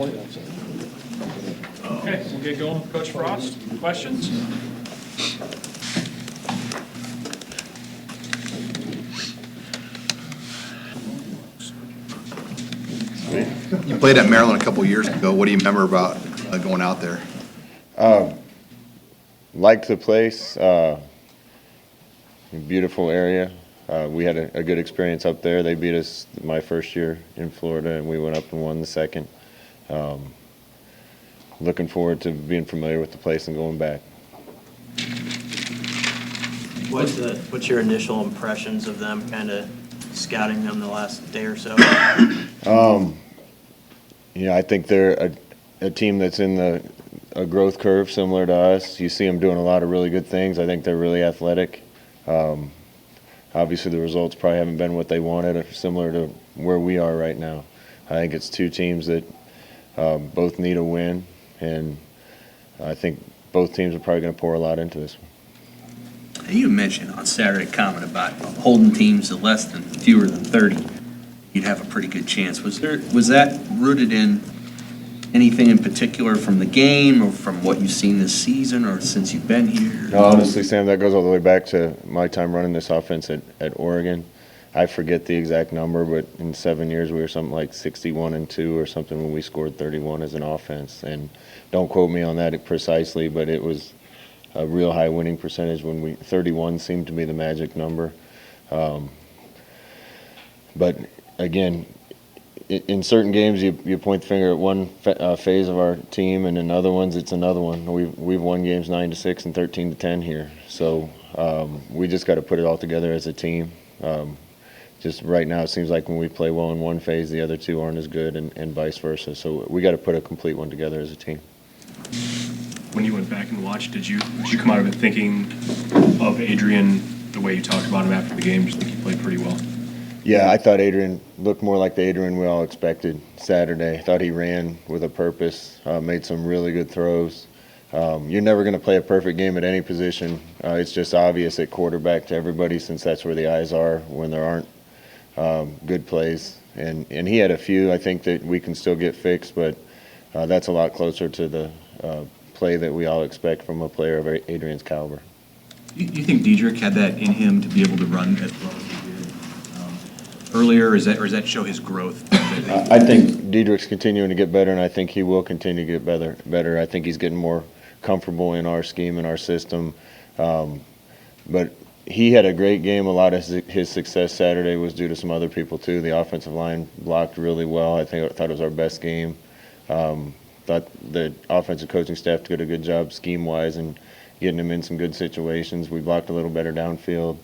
Okay, we'll get going with Coach Frost. Questions? You played at Maryland a couple years ago. What do you remember about going out there? Liked the place. Beautiful area. We had a good experience up there. They beat us my first year in Florida, and we went up and won the second. Looking forward to being familiar with the place and going back. What's your initial impressions of them, kind of scouting them the last day or so? I think they're a team that's in a growth curve similar to us. You see them doing a lot of really good things. I think they're really athletic. Obviously, the results probably haven't been what they wanted, similar to where we are right now. I think it's two teams that both need a win, and I think both teams are probably going to pour a lot into this one. You mentioned on Saturday a comment about holding teams to fewer than 30. You'd have a pretty good chance. Was that rooted in anything in particular from the game or from what you've seen this season or since you've been here? No, honestly, Sam, that goes all the way back to my time running this offense at Oregon. I forget the exact number, but in 7 years we were something like 61-2 or something when we scored 31 as an offense. And don't quote me on that precisely, but it was a real high winning percentage when 31 seemed to be the magic number. But again, in certain games, you point the finger at one phase of our team, and in other ones, it's another one. We've won games 9-6 and 13-10 here, so we just got to put it all together as a team. Just right now, it seems like when we play well in one phase, the other two aren't as good, and vice versa. So we got to put a complete one together as a team. When you went back and watched, did you come out of it thinking of Adrian the way you talked about him after the game? Do you think he played pretty well? Yeah, I thought Adrian looked more like the Adrian we all expected Saturday. I thought he ran with a purpose, made some really good throws. You're never going to play a perfect game at any position. It's just obvious at quarterback to everybody since that's where the eyes are when there aren't good plays. And he had a few, I think, that we can still get fixed, but that's a lot closer to the play that we all expect from a player of Adrian's caliber. You think Diedrich had that in him to be able to run as well as he did earlier, or does that show his growth? I think Diedrich's continuing to get better, and I think he will continue to get better. I think he's getting more comfortable in our scheme and our system. But he had a great game. A lot of his success Saturday was due to some other people too. The offensive line blocked really well. I thought it was our best game. Thought the offensive coaching staff did a good job scheme-wise and getting him in some good situations. We blocked a little better downfield.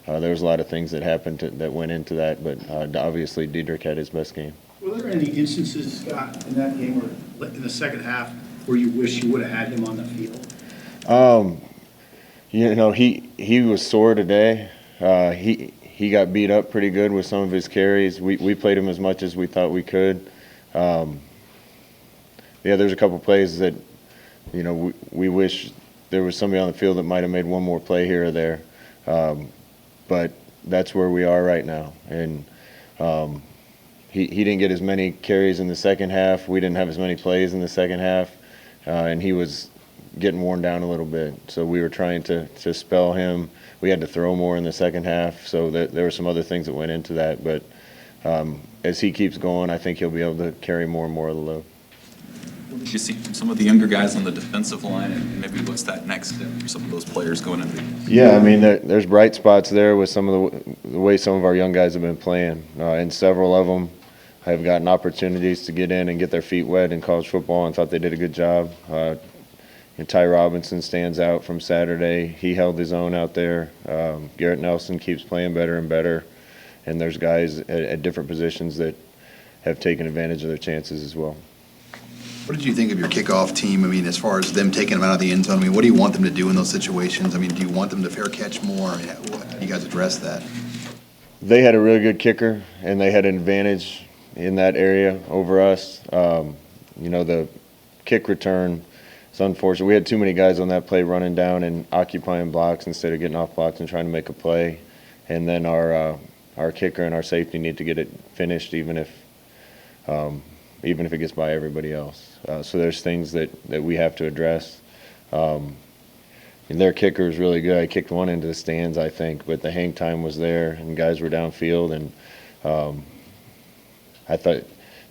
There was a lot of things that happened that went into that, but obviously Diedrich had his best game. Were there any instances, Scott, in that game or in the second half where you wish you would have had him on the field? He was sore today. He got beat up pretty good with some of his carries. We played him as much as we thought we could. There's a couple plays that, we wish there was somebody on the field that might have made one more play here or there. But that's where we are right now. And he didn't get as many carries in the second half. We didn't have as many plays in the second half. And he was getting worn down a little bit. So we were trying to spell him. We had to throw more in the second half. So there were some other things that went into that. But as he keeps going, I think he'll be able to carry more and more of the load. What did you see from some of the younger guys on the defensive line, and maybe what's that next step for some of those players going into the Yeah, I mean, there's bright spots there with some of the way some of our young guys have been playing. And several of them have gotten opportunities to get in and get their feet wet in college football and thought they did a good job. And Ty Robinson stands out from Saturday. He held his own out there. Garrett Nelson keeps playing better and better. And there's guys at different positions that have taken advantage of their chances as well. What did you think of your kickoff team? I mean, as far as them taking them out of the end zone, I mean, what do you want them to do in those situations? I mean, do you want them to fair catch more? I mean, how do you guys address that? They had a really good kicker, and they had an advantage in that area over us. The kick return, it's unfortunate. We had too many guys on that play running down and occupying blocks instead of getting off blocks and trying to make a play. And then our kicker and our safety need to get it finished, even if even if it gets by everybody else. So there's things that we have to address. And their kicker is really good. I kicked one into the stands, I think, but the hang time was there, and guys were downfield, and I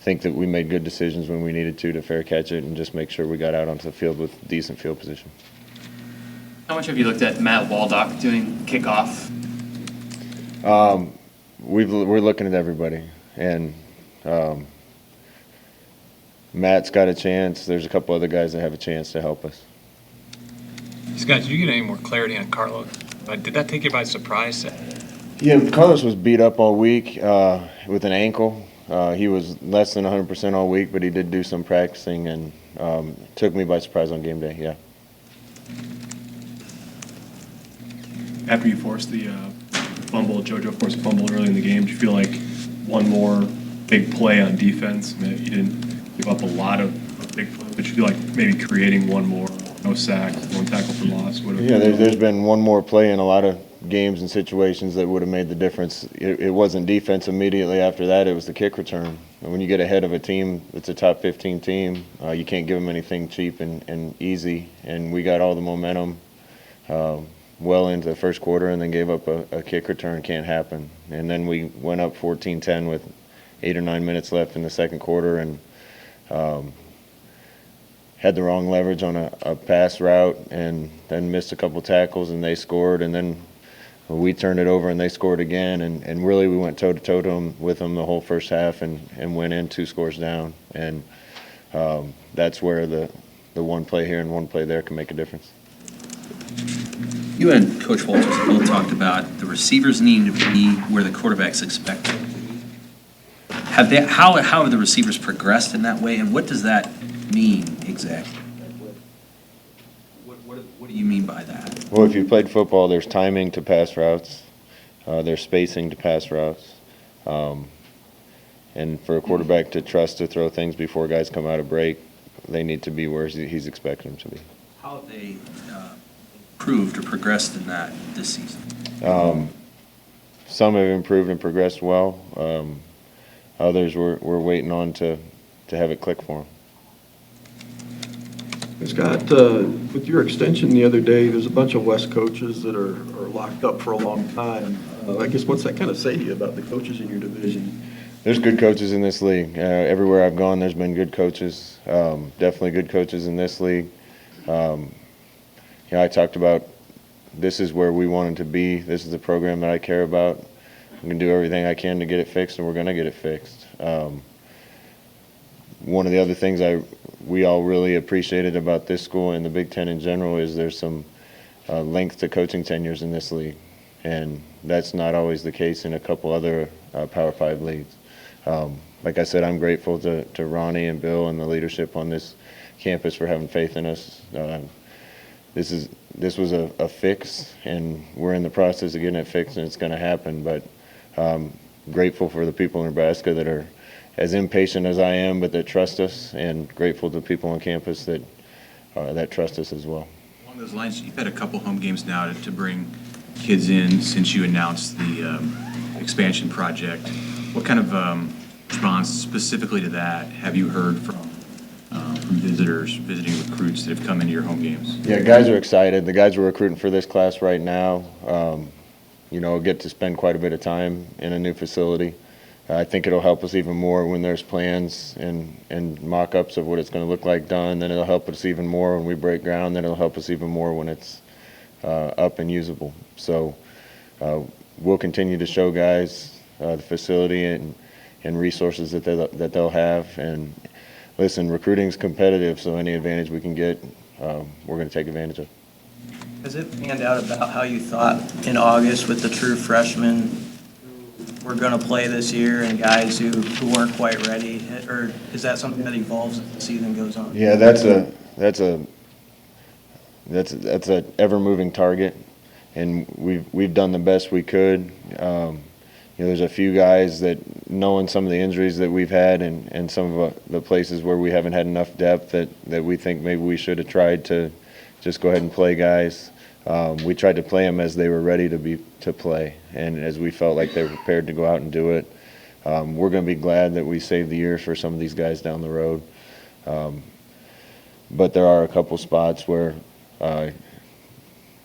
think that we made good decisions when we needed to fair catch it and just make sure we got out onto the field with decent field position. How much have you looked at Matt Waldock doing kickoff? We're looking at everybody, and Matt's got a chance. There's a couple other guys that have a chance to help us. Scott, did you get any more clarity on Carlos? Did that take you by surprise? Yeah, Carlos was beat up all week with an ankle. He was less than 100% all week, but he did do some practicing, and took me by surprise on game day, yeah. After you forced the fumble, JoJo forced a fumble early in the game, do you feel like one more big play on defense? I mean, you didn't give up a lot of big plays, but you feel like maybe creating one more, no sacks, one tackle for loss? Yeah, there's been one more play in a lot of games and situations that would have made the difference. It wasn't defense immediately after that, it was the kick return. And when you get ahead of a team that's a top 15 team, you can't give them anything cheap and easy. And we got all the momentum well into the first quarter and then gave up a kick return. Can't happen. And then we went up 14-10 with 8 or 9 minutes left in the second quarter, and had the wrong leverage on a pass route, and then missed a couple tackles, and they scored, and then we turned it over and they scored again, and really we went toe-to-toe with them the whole first half and went in 2 scores down. And that's where the one play here and one play there can make a difference. You and Coach Walters both talked about the receivers needing to be where the quarterbacks expect them to be. How have the receivers progressed in that way, and what does that mean exactly? What do you mean by that? Well, if you played football, there's timing to pass routes, there's spacing to pass routes, and for a quarterback to trust to throw things before guys come out of break, they need to be where he's expecting them to be. How have they improved or progressed in that this season? Some have improved and progressed well. Others we're waiting on to have it click for them. Scott, with your extension the other day, there's a bunch of West coaches that are locked up for a long time. I guess what's that kind of say to you about the coaches in your division? There's good coaches in this league. Everywhere I've gone, there's been good coaches. Definitely good coaches in this league. I talked about this is where we wanted to be. This is the program that I care about. I'm going to do everything I can to get it fixed, and we're going to get it fixed. One of the other things we all really appreciated about this school and the Big Ten in general is there's some length to coaching tenures in this league, and that's not always the case in a couple other Power 5 leagues. Like I said, I'm grateful to Ronnie and Bill and the leadership on this campus for having faith in us. This was a fix, and we're in the process of getting it fixed, and it's going to happen. But grateful for the people in Nebraska that are as impatient as I am, but that trust us, and grateful to people on campus that trust us as well. Along those lines, you've had a couple home games now to bring kids in since you announced the expansion project. What kind of response specifically to that have you heard from visitors, visiting recruits that have come into your home games? Yeah, guys are excited. The guys we're recruiting for this class right now, get to spend quite a bit of time in a new facility. I think it'll help us even more when there's plans and mock-ups of what it's going to look like done. Then it'll help us even more when we break ground. Then it'll help us even more when it's up and usable. So we'll continue to show guys the facility and resources that they'll have. And listen, recruiting's competitive, so any advantage we can get, we're going to take advantage of. Has it panned out about how you thought in August with the true freshmen who were going to play this year and guys who weren't quite ready? Or is that something that evolves as the season goes on? Yeah, that's a ever-moving target, and we've done the best we could. There's a few guys that, knowing some of the injuries that we've had and some of the places where we haven't had enough depth that we think maybe we should have tried to just go ahead and play guys. We tried to play them as they were ready to play, and as we felt like they were prepared to go out and do it. We're going to be glad that we saved the year for some of these guys down the road. But there are a couple spots where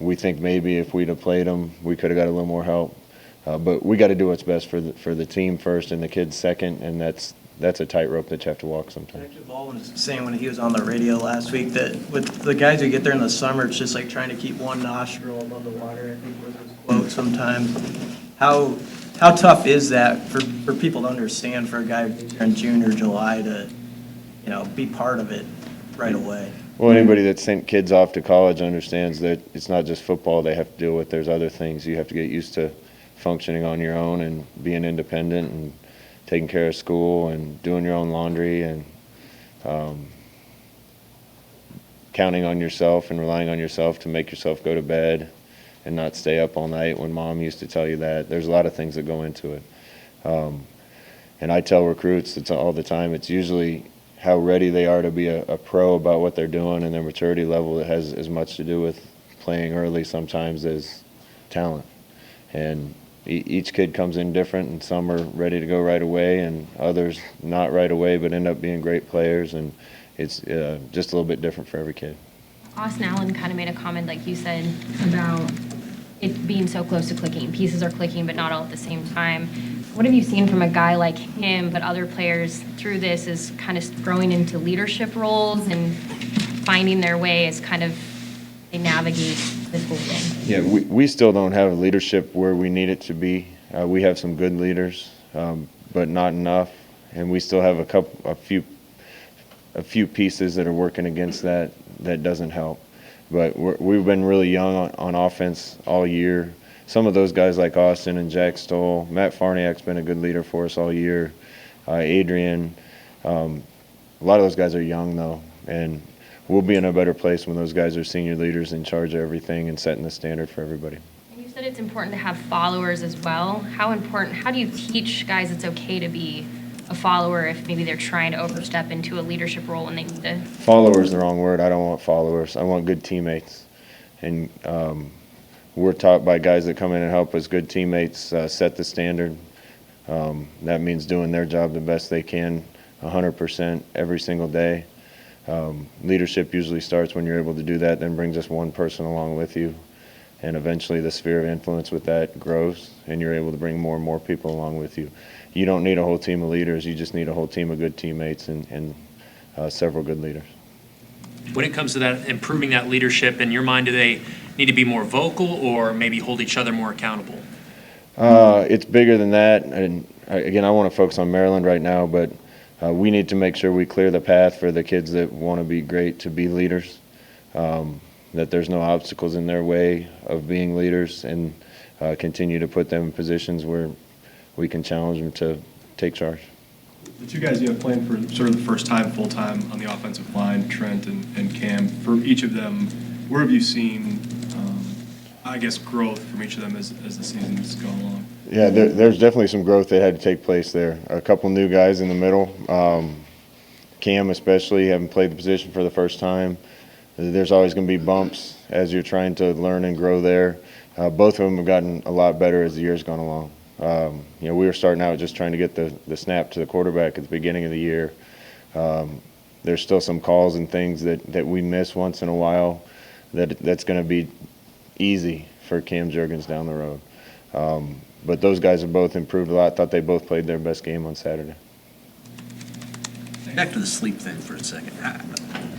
we think maybe if we'd have played them, we could have got a little more help. But we got to do what's best for the team first and the kids second, and that's a tightrope that you have to walk sometimes. Actually, Baldwin was saying when he was on the radio last week that with the guys who get there in the summer, it's just like trying to keep one nostril above the water, I think was his quote sometimes. How tough is that for people to understand for a guy who gets here in June or July to, be part of it right away? Well, anybody that sent kids off to college understands that it's not just football they have to deal with. There's other things you have to get used to functioning on your own and being independent and taking care of school and doing your own laundry and counting on yourself and relying on yourself to make yourself go to bed and not stay up all night when mom used to tell you that. There's a lot of things that go into it. And I tell recruits it's all the time, it's usually how ready they are to be a pro about what they're doing and their maturity level that has as much to do with playing early sometimes as talent. And each kid comes in different, and some are ready to go right away and others not right away but end up being great players, and it's just a little bit different for every kid. Austin Allen kind of made a comment, like you said, about it being so close to clicking. Pieces are clicking, but not all at the same time. What have you seen from a guy like him, but other players through this is kind of growing into leadership roles and finding their way as kind of they navigate this whole thing? Yeah, we still don't have leadership where we need it to be. We have some good leaders, but not enough, and we still have a few pieces that are working against that doesn't help. But we've been really young on offense all year. Some of those guys like Austin and Jack Stoll, Matt Farniak's been a good leader for us all year. Adrian, a lot of those guys are young though, and we'll be in a better place when those guys are senior leaders in charge of everything and setting the standard for everybody. And you said it's important to have followers as well. How do you teach guys it's okay to be a follower if maybe they're trying to overstep into a leadership role and they need to? Follower is the wrong word. I don't want followers. I want good teammates. And we're taught by guys that come in and help us, good teammates set the standard. That means doing their job the best they can 100% every single day. Leadership usually starts when you're able to do that, then brings just one person along with you. And eventually the sphere of influence with that grows, and you're able to bring more and more people along with you. You don't need a whole team of leaders. You just need a whole team of good teammates and several good leaders. When it comes to that, improving that leadership, in your mind, do they need to be more vocal or maybe hold each other more accountable? It's bigger than that. And again, I want to focus on Maryland right now, but we need to make sure we clear the path for the kids that want to be great to be leaders, that there's no obstacles in their way of being leaders, and continue to put them in positions where we can challenge them to take charge. The two guys you have playing for sort of the first time full-time on the offensive line, Trent and Cam, for each of them, where have you seen, growth from each of them as the season's gone along? Yeah, there's definitely some growth that had to take place there. A couple new guys in the middle. Cam especially, haven't played the position for the first time. There's always going to be bumps as you're trying to learn and grow there. Both of them have gotten a lot better as the year's gone along. We were starting out just trying to get the snap to the quarterback at the beginning of the year. There's still some calls and things that we miss once in a while that's going to be easy for Cam Jurgens down the road. But those guys have both improved a lot. Thought they both played their best game on Saturday. Back to the sleep thing for a second.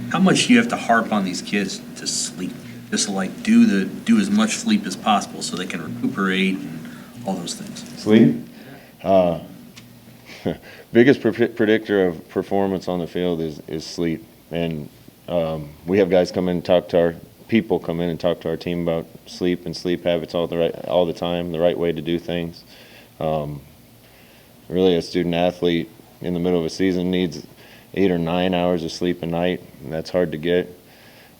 How much do you have to harp on these kids to sleep? Just to like do as much sleep as possible so they can recuperate and all those things. Sleep? Biggest predictor of performance on the field is sleep. And we have guys come in and talk to our team about sleep and sleep habits all the time, the right way to do things. Really, a student athlete in the middle of a season needs 8 or 9 hours of sleep a night, and that's hard to get.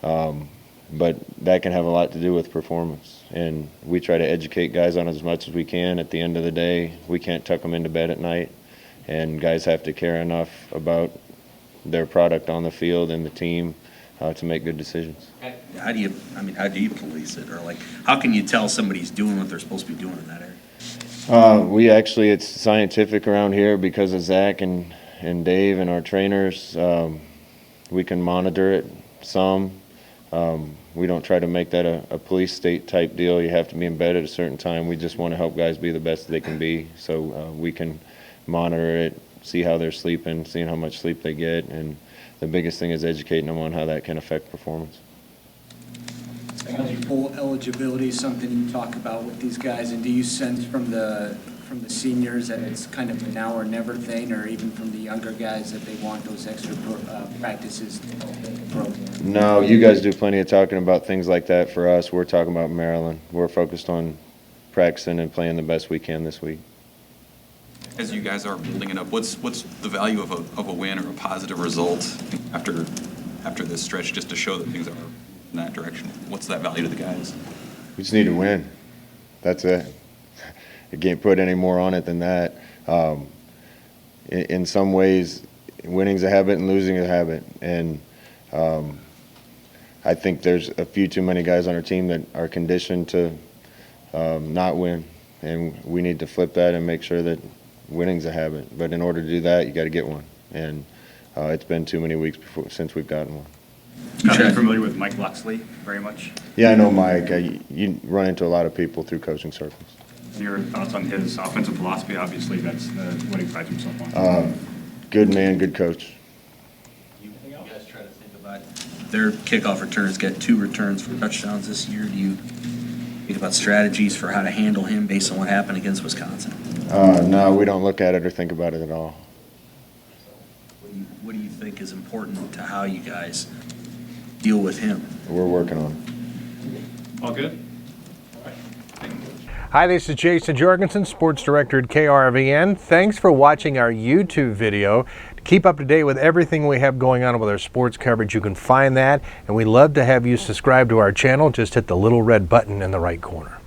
But that can have a lot to do with performance. And we try to educate guys on it as much as we can. At the end of the day, we can't tuck them into bed at night, and guys have to care enough about their product on the field and the team to make good decisions. How do you police it? Or like, how can you tell somebody's doing what they're supposed to be doing in that area? It's scientific around here because of Zach and Dave and our trainers. We can monitor it some. We don't try to make that a police state type deal. You have to be in bed at a certain time. We just want to help guys be the best they can be. So we can monitor it, see how they're sleeping, seeing how much sleep they get. And the biggest thing is educating them on how that can affect performance. Bowl eligibility is something you talk about with these guys, and do you sense from the seniors that it's kind of a now or never thing, or even from the younger guys that they want those extra practices to help the program? No, you guys do plenty of talking about things like that. For us, we're talking about Maryland. We're focused on practicing and playing the best we can this week. As you guys are building it up, what's the value of a win or a positive result after this stretch, just to show that things are in that direction? What's that value to the guys? We just need to win. That's it. You can't put any more on it than that. In some ways, winning's a habit and losing a habit. And I think there's a few too many guys on our team that are conditioned to not win. And we need to flip that and make sure that winning's a habit. But in order to do that, you got to get one. And it's been too many weeks since we've gotten one. Scott, are you familiar with Mike Luxley very much? Yeah, I know Mike. You run into a lot of people through coaching circles. Your thoughts on his offensive philosophy? Obviously, that's what he prides himself on. Good man, good coach. You guys try to think about their kickoff returns, get 2 returns for touchdowns this year. Do you think about strategies for how to handle him based on what happened against Wisconsin? No, we don't look at it or think about it at all. What do you think is important to how you guys deal with him? We're working on it. All good? Hi, this is Jason Jorgensen, Sports Director at KRVN. Thanks for watching our YouTube video. To keep up to date with everything we have going on with our sports coverage, you can find that, and we'd love to have you subscribe to our channel. Just hit the little red button in the right corner.